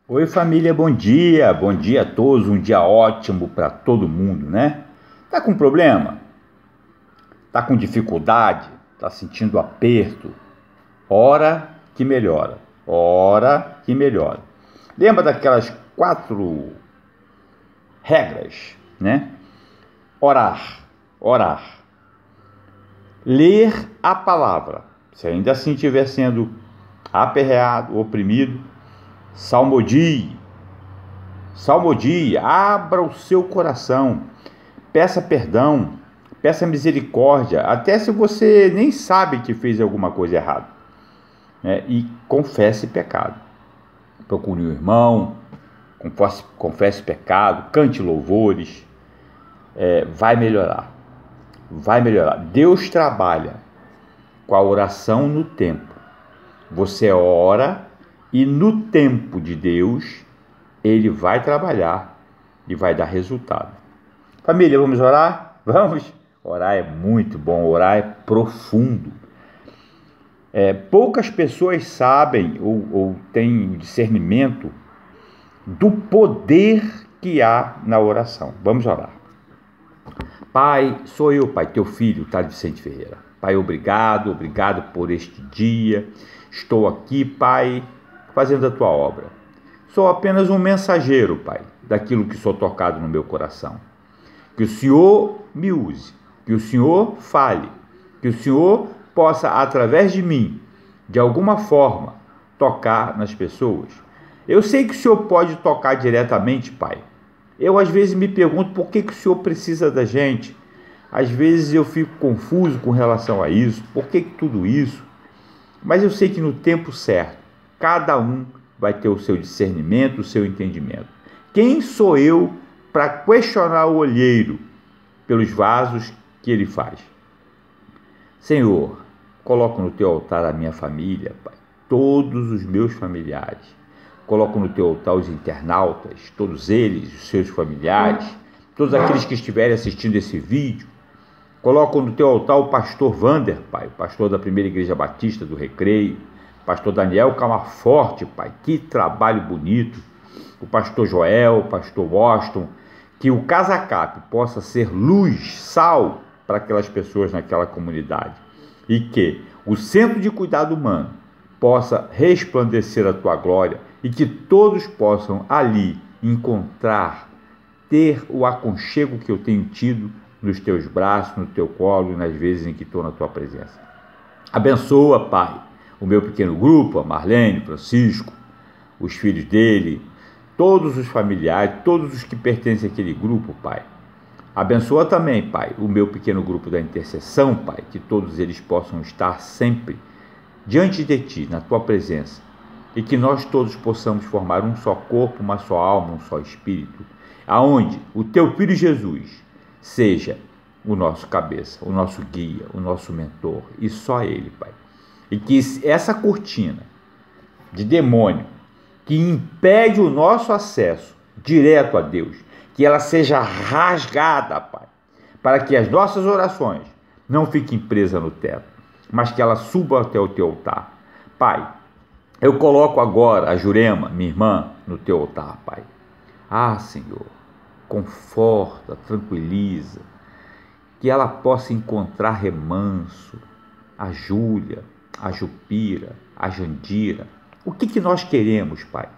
Oi família, bom dia a todos, um dia ótimo para todo mundo, né? Tá com problema? Tá com dificuldade? Tá sentindo aperto? Ora que melhora, ora que melhora. Lembra daquelas 4 regras, né? Orar, orar, ler a palavra, se ainda assim estiver sendo aperreado, oprimido, salmodie, abra o seu coração, peça perdão, peça misericórdia, até se você nem sabe que fez alguma coisa errada, né? E confesse pecado. Procure um irmão, confesse pecado, cante louvores, vai melhorar, vai melhorar. Deus trabalha com a oração no tempo. Você ora e no tempo de Deus Ele vai trabalhar e vai dar resultado. Família, vamos orar? Vamos? Orar é muito bom, orar é profundo. Poucas pessoas sabem ou têm discernimento do poder que há na oração. Vamos orar. Pai, sou eu, Pai, teu filho, Thales Vicente Ferreira. Pai, obrigado por este dia. Estou aqui, Pai, fazendo a tua obra. Sou apenas um mensageiro, Pai, daquilo que sou tocado no meu coração. Que o Senhor me use, que o Senhor fale, que o Senhor possa, através de mim, de alguma forma, tocar nas pessoas. Eu sei que o Senhor pode tocar diretamente, Pai. Eu, às vezes, me pergunto por que o Senhor precisa da gente. Às vezes eu fico confuso com relação a isso, por que tudo isso? Mas eu sei que no tempo certo, cada um vai ter o seu discernimento, o seu entendimento. Quem sou eu para questionar o olheiro pelos vasos que ele faz? Senhor, coloco no teu altar a minha família, Pai, todos os meus familiares. Coloco no teu altar os internautas, todos eles, os seus familiares, todos aqueles que estiverem assistindo esse vídeo. Coloco no teu altar o pastor Wander, Pai, o pastor da Primeira Igreja Batista do Recreio, pastor Daniel Camaforte, Pai, que trabalho bonito, o pastor Joel, o pastor Washington, que o Casacap possa ser luz, sal para aquelas pessoas naquela comunidade e que o Centro de Cuidado Humano possa resplandecer a tua glória e que todos possam ali encontrar, ter o aconchego que eu tenho tido nos teus braços, no teu colo, nas vezes em que estou na tua presença. Abençoa, Pai, o meu pequeno grupo, a Marlene, Francisco, os filhos dele, todos os familiares, todos os que pertencem àquele grupo, Pai. Abençoa também, Pai, o meu pequeno grupo da intercessão, Pai, que todos eles possam estar sempre diante de Ti, na Tua presença, e que nós todos possamos formar um só corpo, uma só alma, um só espírito, aonde o Teu Filho Jesus seja o nosso cabeça, o nosso guia, o nosso mentor, e só Ele, Pai. E que essa cortina de demônio que impede o nosso acesso direto a Deus, que ela seja rasgada, Pai, para que as nossas orações não fiquem presas no teto, mas que ela suba até o teu altar. Pai, eu coloco agora a Jurema, minha irmã, no teu altar, Pai. Ah, Senhor, conforta, tranquiliza, que ela possa encontrar remanso, a Júlia, a Jupira, a Jandira. O que nós queremos, Pai?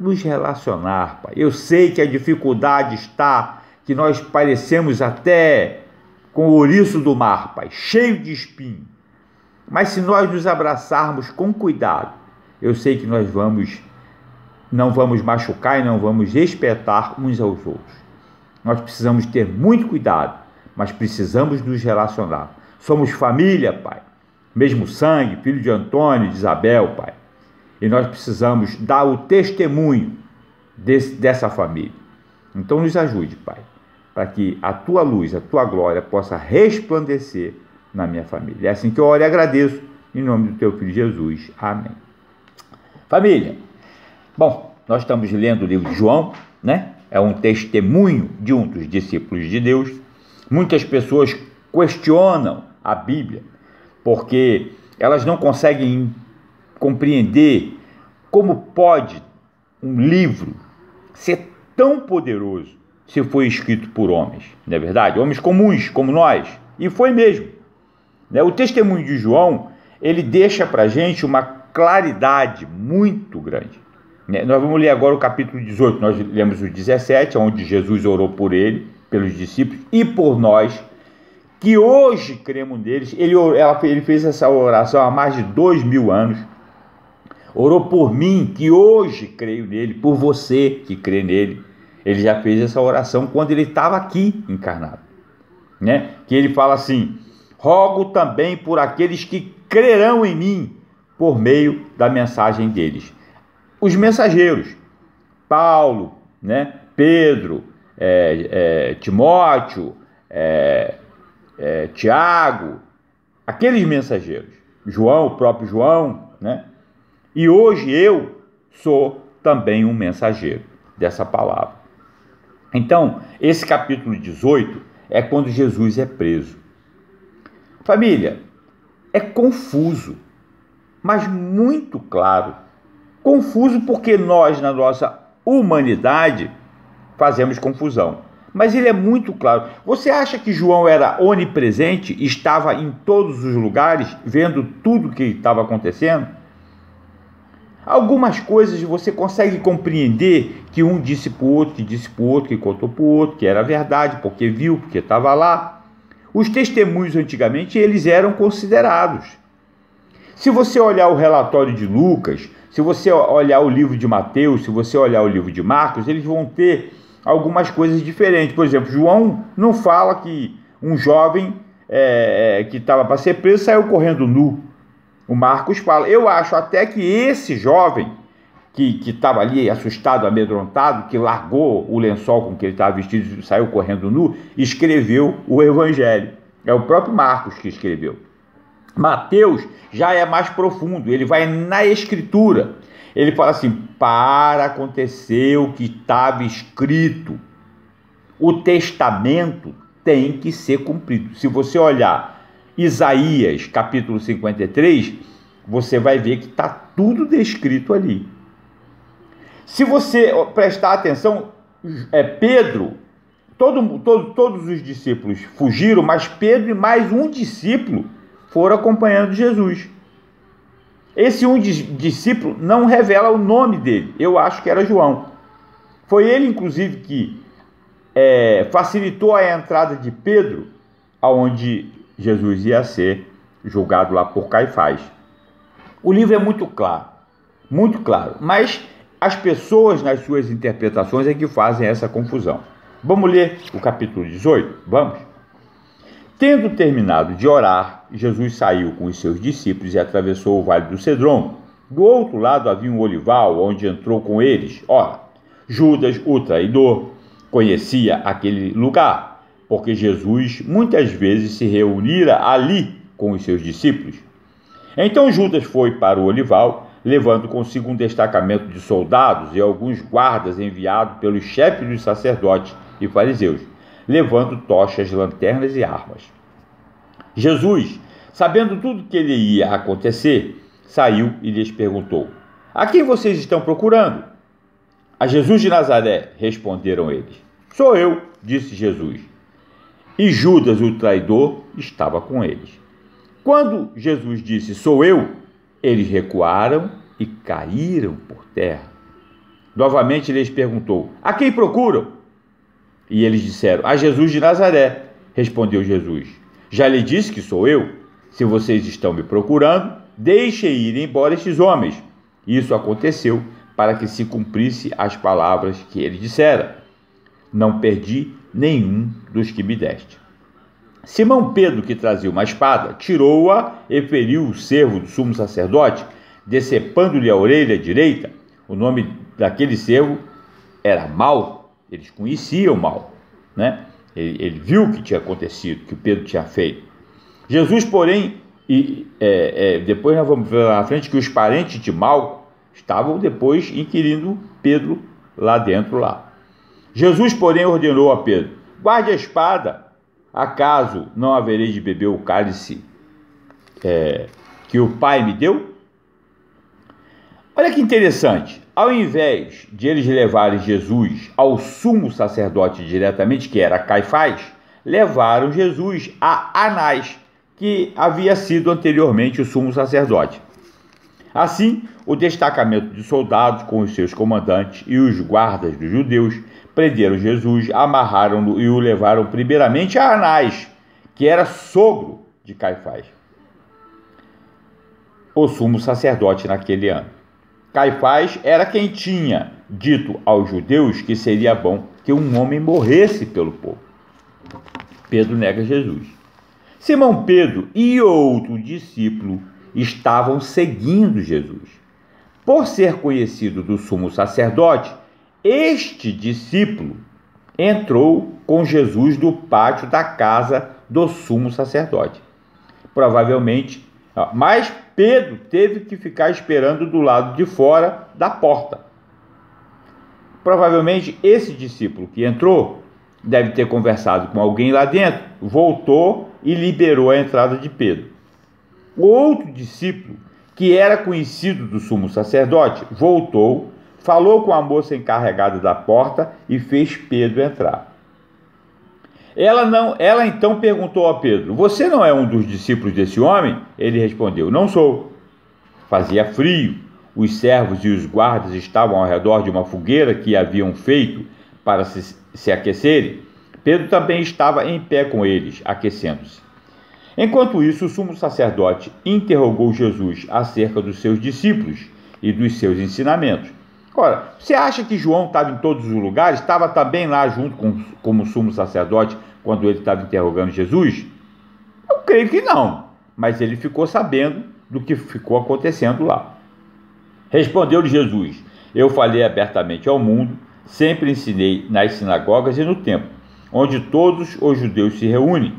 Nos relacionar, Pai. Eu sei que a dificuldade está, que nós parecemos até com o ouriço do mar, Pai, cheio de espinho. Mas se nós nos abraçarmos com cuidado, eu sei que nós não vamos machucar e não vamos espetar uns aos outros. Nós precisamos ter muito cuidado, mas precisamos nos relacionar. Somos família, Pai. Mesmo sangue, filho de Antônio e de Isabel, Pai. E nós precisamos dar o testemunho dessa família. Então nos ajude, Pai, para que a Tua luz, a Tua glória possa resplandecer na minha família. É assim que eu oro e agradeço, em nome do Teu Filho Jesus. Amém. Família, bom, nós estamos lendo o livro de João, né? É um testemunho de um dos discípulos de Deus. Muitas pessoas questionam a Bíblia, porque elas não conseguem compreender como pode um livro ser tão poderoso se foi escrito por homens, não é verdade? Homens comuns, como nós. E foi mesmo. O testemunho de João, ele deixa para a gente uma claridade muito grande. Nós vamos ler agora o capítulo 18, nós lemos o 17, onde Jesus orou por ele, pelos discípulos e por nós, que hoje cremos neles. Ele fez essa oração há mais de 2000 anos. Orou por mim, que hoje creio nele, por você que crê nele. Ele já fez essa oração quando ele estava aqui encarnado. Que ele fala assim: rogo também por aqueles que crerão em mim por meio da mensagem deles. Os mensageiros, Paulo, Pedro, Timóteo, Tiago, aqueles mensageiros, João, o próprio João, E hoje eu sou também um mensageiro dessa palavra. Então, esse capítulo 18 é quando Jesus é preso. Família, é confuso, mas muito claro. Confuso porque nós, na nossa humanidade, fazemos confusão. Mas ele é muito claro. Você acha que João era onipresente, estava em todos os lugares, vendo tudo o que estava acontecendo? Algumas coisas você consegue compreender que um disse para o outro, que contou para o outro, que era verdade, porque viu, porque estava lá. Os testemunhos antigamente, eles eram considerados. Se você olhar o relatório de Lucas, se você olhar o livro de Mateus, se você olhar o livro de Marcos, eles vão ter algumas coisas diferentes. Por exemplo, João não fala que um jovem que estava para ser preso saiu correndo nu. O Marcos fala. Eu acho até que esse jovem que estava ali assustado, amedrontado, que largou o lençol com que ele estava vestido e saiu correndo nu, escreveu o Evangelho. É o próprio Marcos que escreveu. Mateus já é mais profundo, ele vai na Escritura. Ele fala assim: para acontecer o que estava escrito, o testamento tem que ser cumprido. Se você olhar Isaías capítulo 53, você vai ver que está tudo descrito ali. Se você prestar atenção, Pedro, todos os discípulos fugiram, mas Pedro e mais um discípulo foram acompanhando Jesus. Esse um discípulo não revela o nome dele, eu acho que era João. Foi ele, inclusive, que facilitou a entrada de Pedro, aonde Jesus ia ser julgado lá por Caifás. O livro é muito claro, mas as pessoas, nas suas interpretações, é que fazem essa confusão. Vamos ler o capítulo 18? Vamos? Tendo terminado de orar, Jesus saiu com os seus discípulos e atravessou o vale do Cedron. Do outro lado havia um olival, onde entrou com eles. Ora, Judas, o traidor, conhecia aquele lugar, porque Jesus muitas vezes se reunira ali com os seus discípulos. Então Judas foi para o olival, levando consigo um destacamento de soldados e alguns guardas enviados pelos chefes dos sacerdotes e fariseus, levando tochas, lanternas e armas. Jesus, sabendo tudo que lhe ia acontecer, saiu e lhes perguntou: a quem vocês estão procurando? A Jesus de Nazaré, responderam eles. Sou eu, disse Jesus. E Judas, o traidor, estava com eles. Quando Jesus disse, sou eu, eles recuaram e caíram por terra. Novamente lhes perguntou, a quem procuram? E eles disseram, a Jesus de Nazaré. Respondeu Jesus, já lhe disse que sou eu. Se vocês estão me procurando, deixem ir embora estes homens. Isso aconteceu para que se cumprisse as palavras que ele dissera. Não perdi nenhum dos que me deste. Simão Pedro, que trazia uma espada, tirou-a e feriu o servo do sumo sacerdote, decepando-lhe a orelha direita. O nome daquele servo era Mal. Eles conheciam Mal, né? Ele viu o que tinha acontecido, que o Pedro tinha feito. Jesus, porém, depois nós vamos ver lá na frente que os parentes de Mal estavam depois inquirindo Pedro lá dentro. Jesus, porém, ordenou a Pedro, guarde a espada, acaso não haverei de beber o cálice que o Pai me deu? Olha que interessante, ao invés de eles levarem Jesus ao sumo sacerdote diretamente, que era Caifás, levaram Jesus a Anás, que havia sido anteriormente o sumo sacerdote. Assim, o destacamento de soldados com os seus comandantes e os guardas dos judeus prenderam Jesus, amarraram-no e o levaram primeiramente a Anás, que era sogro de Caifás, o sumo sacerdote naquele ano. Caifás era quem tinha dito aos judeus que seria bom que um homem morresse pelo povo. Pedro nega Jesus. Simão Pedro e outro discípulo estavam seguindo Jesus. Por ser conhecido do sumo sacerdote, este discípulo entrou com Jesus no pátio da casa do sumo sacerdote. Provavelmente, mas Pedro teve que ficar esperando do lado de fora da porta. Provavelmente esse discípulo que entrou deve ter conversado com alguém lá dentro, voltou e liberou a entrada de Pedro. O outro discípulo, que era conhecido do sumo sacerdote, voltou, falou com a moça encarregada da porta e fez Pedro entrar. Ela então perguntou a Pedro: você não é um dos discípulos desse homem? Ele respondeu: não sou. Fazia frio, os servos e os guardas estavam ao redor de uma fogueira que haviam feito para se aquecerem. Pedro também estava em pé com eles, aquecendo-se. Enquanto isso, o sumo sacerdote interrogou Jesus acerca dos seus discípulos e dos seus ensinamentos. Ora, você acha que João estava em todos os lugares? Estava também lá junto como sumo sacerdote quando ele estava interrogando Jesus? Eu creio que não, mas ele ficou sabendo do que ficou acontecendo lá. Respondeu-lhe Jesus: eu falei abertamente ao mundo, sempre ensinei nas sinagogas e no templo, onde todos os judeus se reúnem.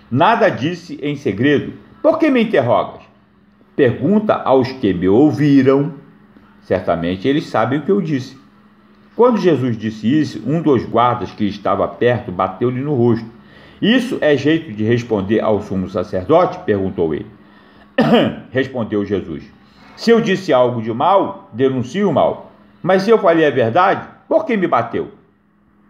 Nada disse em segredo. Por que me interrogas? Pergunta aos que me ouviram. Certamente eles sabem o que eu disse. Quando Jesus disse isso, um dos guardas que estava perto bateu-lhe no rosto. Isso é jeito de responder ao sumo sacerdote? Perguntou ele. Respondeu Jesus: se eu disse algo de mal, denuncio o mal. Mas se eu falei a verdade, por que me bateu?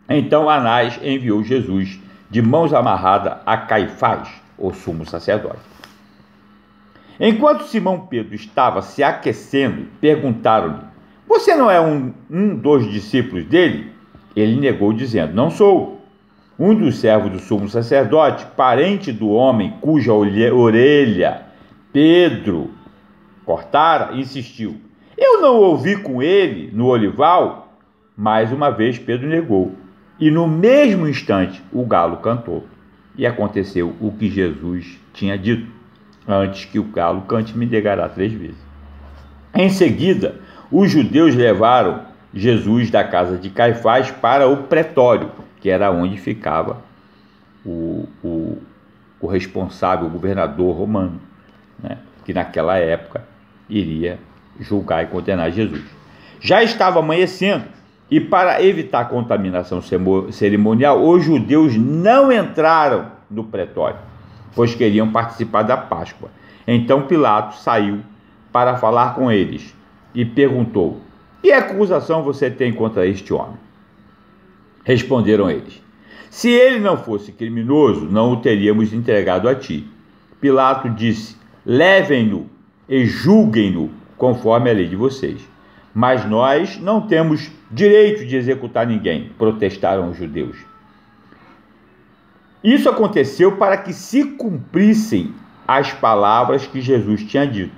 Então Anás enviou Jesus de mãos amarradas a Caifás, o sumo sacerdote. Enquanto Simão Pedro estava se aquecendo, perguntaram-lhe: você não é um dos discípulos dele? Ele negou, dizendo: não sou. Um dos servos do sumo sacerdote, parente do homem cuja orelha Pedro cortara, insistiu: eu não ouvi com ele no olival? Mais uma vez Pedro negou. E no mesmo instante o galo cantou. E aconteceu o que Jesus tinha dito: antes que o galo cante, me negará 3 vezes. Em seguida, os judeus levaram Jesus da casa de Caifás para o pretório, que era onde ficava o responsável, o governador romano, né, que naquela época iria julgar e condenar Jesus. Já estava amanhecendo, e para evitar contaminação cerimonial, os judeus não entraram no pretório, pois queriam participar da Páscoa. Então Pilatos saiu para falar com eles e perguntou: que acusação você tem contra este homem? Responderam eles: se ele não fosse criminoso, não o teríamos entregado a ti. Pilatos disse: levem-no e julguem-no conforme a lei de vocês. Mas nós não temos direito de executar ninguém, protestaram os judeus. Isso aconteceu para que se cumprissem as palavras que Jesus tinha dito,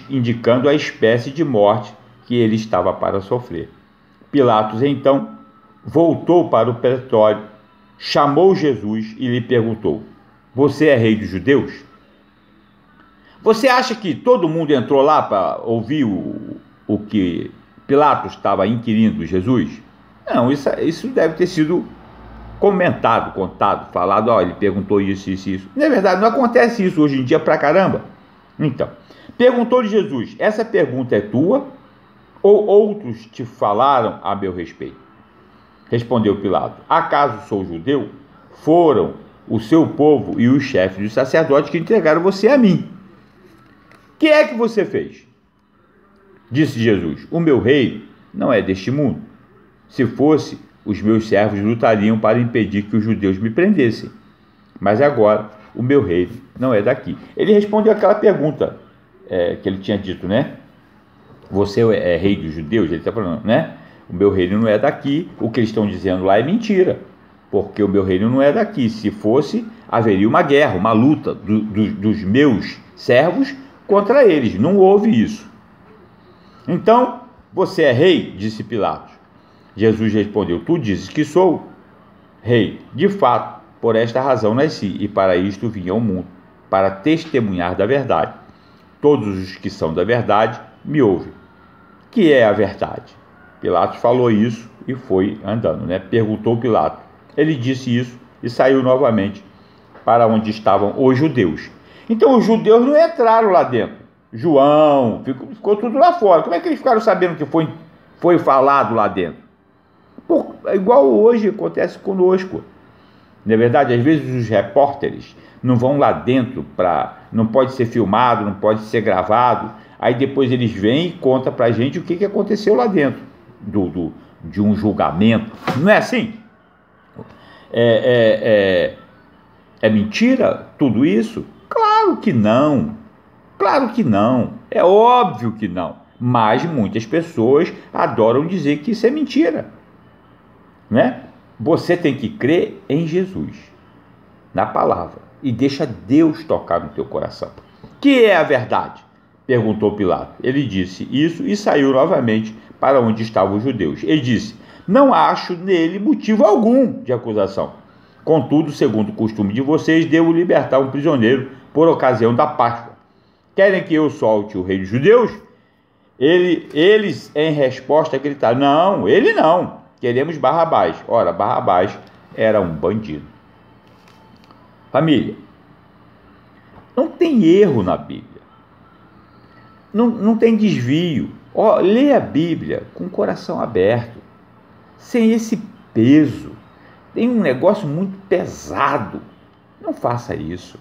indicando a espécie de morte que ele estava para sofrer. Pilatos, então, voltou para o pretório, chamou Jesus e lhe perguntou: você é rei dos judeus? Você acha que todo mundo entrou lá para ouvir o que Pilatos estava inquirindo Jesus? Não, isso deve ter sido comentado, contado, falado: ó, ele perguntou isso. Não é verdade, não acontece isso hoje em dia pra caramba. Então, perguntou-lhe Jesus: essa pergunta é tua ou outros te falaram a meu respeito? Respondeu Pilatos: acaso sou judeu? Foram o seu povo e os chefes dos sacerdotes que entregaram você a mim. O que é que você fez? Disse Jesus: o meu reino não é deste mundo. Se fosse, os meus servos lutariam para impedir que os judeus me prendessem. Mas agora, o meu reino não é daqui. Ele respondeu aquela pergunta que ele tinha dito, né? Você é rei dos judeus? Ele está falando, né? O meu reino não é daqui. O que eles estão dizendo lá é mentira, porque o meu reino não é daqui. Se fosse, haveria uma guerra, uma luta dos meus servos contra eles. Não houve isso. Então, você é rei? Disse Pilatos. Jesus respondeu: tu dizes que sou rei. De fato, por esta razão nasci, e para isto vim ao mundo, para testemunhar da verdade. Todos os que são da verdade me ouvem. Que é a verdade? Pilatos falou isso e foi andando, né? Perguntou Pilatos. Ele disse isso e saiu novamente para onde estavam os judeus. Então os judeus não entraram lá dentro. João, ficou tudo lá fora. Como é que eles ficaram sabendo que foi falado lá dentro? Igual hoje acontece conosco. Na verdade, às vezes os repórteres não vão lá dentro, não pode ser filmado, não pode ser gravado. Aí depois eles vêm e contam pra gente o que aconteceu lá dentro de um julgamento. Não é assim? É mentira tudo isso? Claro que não. Claro que não. É óbvio que não. Mas muitas pessoas adoram dizer que isso é mentira, né? Você tem que crer em Jesus, na palavra, e deixa Deus tocar no teu coração. Que é a verdade? Perguntou Pilatos. Ele disse isso e saiu novamente para onde estavam os judeus. Ele disse: não acho nele motivo algum de acusação. Contudo, segundo o costume de vocês, devo libertar um prisioneiro por ocasião da Páscoa. Querem que eu solte o rei dos judeus? Eles, em resposta, gritaram: não, ele não. Queremos Barrabás. Ora, Barrabás era um bandido. Família, não tem erro na Bíblia. Não tem desvio. Lê a Bíblia com o coração aberto, sem esse peso. Tem um negócio muito pesado. Não faça isso.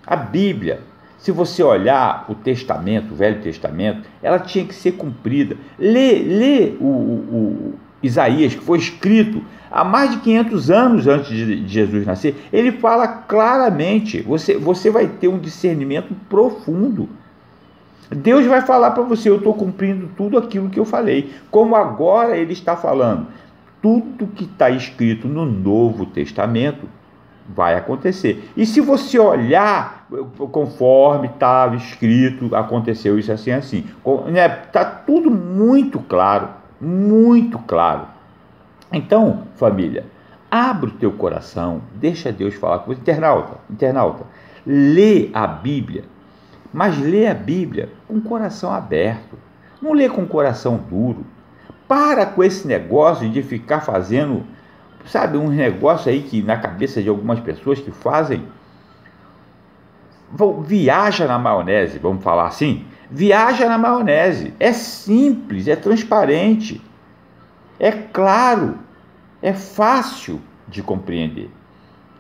A Bíblia, se você olhar o Testamento, o Velho Testamento, ela tinha que ser cumprida. Lê o Isaías, que foi escrito há mais de 500 anos antes de Jesus nascer. Ele fala claramente, você vai ter um discernimento profundo. Deus vai falar para você: eu estou cumprindo tudo aquilo que eu falei. Como agora ele está falando, tudo que está escrito no Novo Testamento vai acontecer. E se você olhar conforme estava escrito, aconteceu isso assim, assim. Está tudo muito claro. Muito claro. Então, família, abre o teu coração, deixa Deus falar com você. Internauta, lê a Bíblia, mas lê a Bíblia com o coração aberto. Não lê com o coração duro. Para com esse negócio de ficar fazendo, sabe, um negócio aí que na cabeça de algumas pessoas que fazem, viaja na maionese, vamos falar assim. Viaja na maionese. É simples, é transparente, é claro, é fácil de compreender.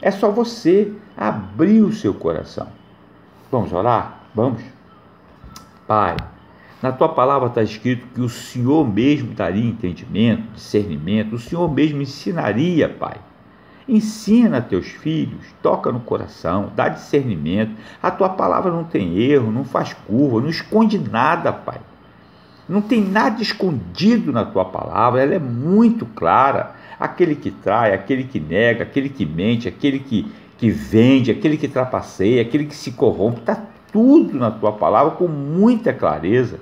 É só você abrir o seu coração. Vamos orar? Vamos? Pai, na tua palavra está escrito que o Senhor mesmo daria entendimento, discernimento. O Senhor mesmo ensinaria, Pai. Ensina teus filhos, toca no coração, dá discernimento. A tua palavra não tem erro, não faz curva, não esconde nada, Pai. Não tem nada escondido na tua palavra, ela é muito clara. Aquele que trai, aquele que nega, aquele que mente, aquele que vende, aquele que trapaceia, aquele que se corrompe, está tudo na tua palavra com muita clareza.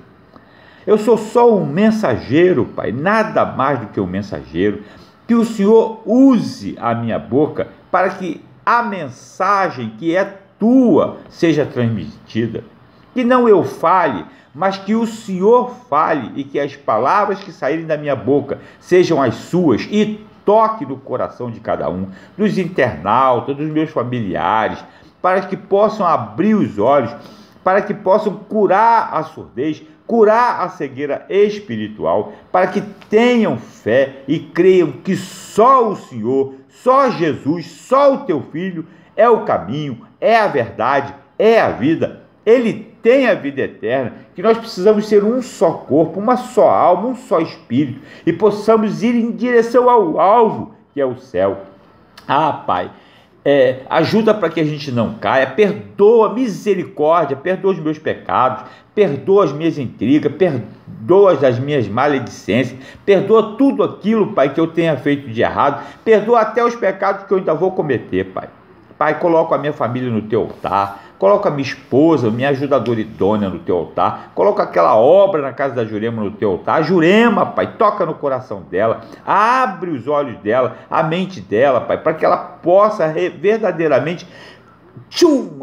Eu sou só um mensageiro, Pai, nada mais do que um mensageiro. Que o Senhor use a minha boca para que a mensagem que é tua seja transmitida. Que não eu fale, mas que o Senhor fale e que as palavras que saírem da minha boca sejam as suas e toque no coração de cada um, dos internautas, dos meus familiares, para que possam abrir os olhos, para que possam curar a surdez, curar a cegueira espiritual, para que tenham fé e creiam que só o Senhor, só Jesus, só o teu Filho é o caminho, é a verdade, é a vida. Ele tem a vida eterna, que nós precisamos ser um só corpo, uma só alma, um só espírito, e possamos ir em direção ao alvo, que é o céu. Ah, Pai, ajuda para que a gente não caia, perdoa, misericórdia, perdoa os meus pecados, perdoa as minhas intrigas, perdoa as minhas maledicências, perdoa tudo aquilo, Pai, que eu tenha feito de errado, perdoa até os pecados que eu ainda vou cometer, Pai. Pai, coloco a minha família no teu altar, coloco a minha esposa, minha ajudadora idônea no teu altar, coloco aquela obra na casa da Jurema no teu altar. A Jurema, Pai, toca no coração dela, abre os olhos dela, a mente dela, Pai, para que ela possa verdadeiramente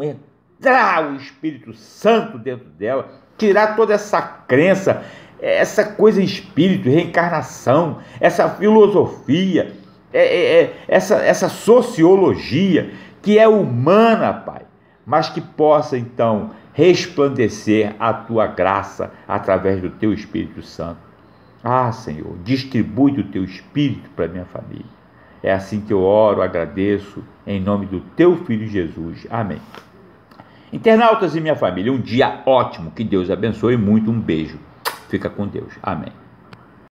entrar o Espírito Santo dentro dela, tirar toda essa crença, essa coisa em espírito, reencarnação, essa filosofia, essa sociologia que é humana, Pai, mas que possa então resplandecer a tua graça através do teu Espírito Santo. Ah, Senhor, distribui do teu Espírito para minha família. É assim que eu oro, agradeço, em nome do teu Filho Jesus. Amém. Internautas e minha família, um dia ótimo, que Deus abençoe muito, um beijo. Fica com Deus. Amém.